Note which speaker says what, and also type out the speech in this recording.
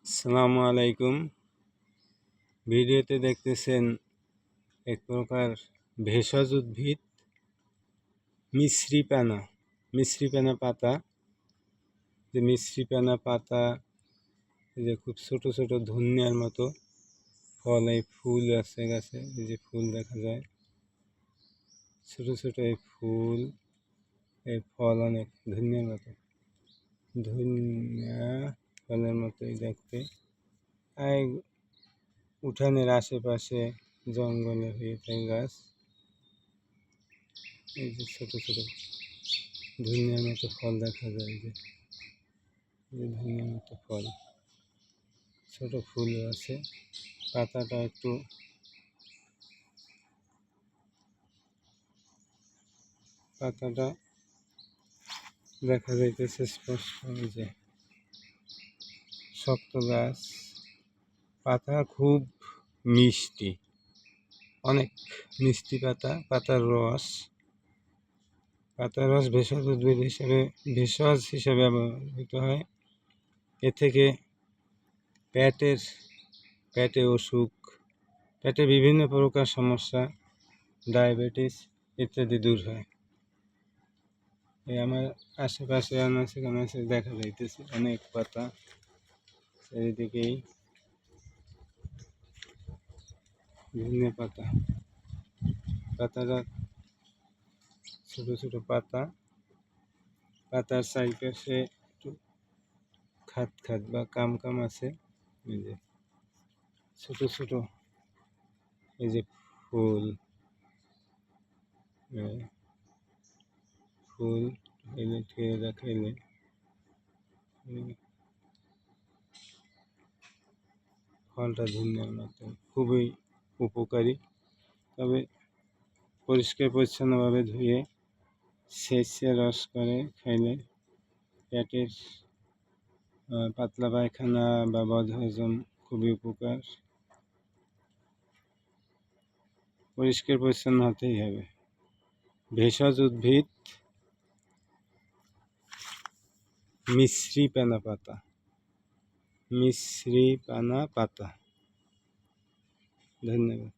Speaker 1: আসসালামু আলাইকুম। ভিডিওতে দেখতেছেন এক প্রকার ভেষজ উদ্ভিদ মিশ্রিপানা পাতা। যে মিশ্রিপানা পাতা যে খুব ছোট ছোট ধনিয়ার মতো ফল, এই ফুল আছে গাছে, এই যে ফুল দেখা যায় ছোট ছোট এই ফুল, এই ফল অনেক ধনিয়ার মতো, ধনিয়া ফলের মতোই দেখতে। এই উঠানের আশেপাশে জঙ্গলে হয়ে থাকে গাছ। এই যে ছোট ছোট ধনিয়ার মতো ফল দেখা যায়, যে ধনিয়ার মতো ফল, ছোট ফুলও আছে। পাতাটা একটু দেখা যাইতেছে স্পষ্ট, যে শক্ত গাছ, পাতা খুব মিষ্টি, অনেক মিষ্টি পাতা। পাতার রস ভেষজ উদ্ভিদ হিসেবে ব্যবহৃত হয়। এ থেকে পেটে অসুখ, পেটে বিভিন্ন প্রকার সমস্যা, ডায়াবেটিস ইত্যাদি দূর হয়। এই আমার আশেপাশে আনাচে কানাচে দেখা যাইতেছে অনেক পাতা, চারিদিকেই বিভিন্ন পাতাটা ছোট ছোট পাতার চারিপাশে একটু খাত বা কাম আছে। এই যে ছোট ছোট এই যে ফুল এলে খেয়ে দেখাইলে ফলটা ধনিয়ার মতো খুবই উপকারী। তবে পরিষ্কার পরিচ্ছন্নভাবে ধুয়ে ছেঁচে রস করে খাইলে পেটের পাতলা পায়খানা বা বদহজম খুবই উপকার। পরিষ্কার পরিচ্ছন্ন হতেই হবে। ভেষজ উদ্ভিদ মিশ্রিপানা পাতা। ধন্যবাদ।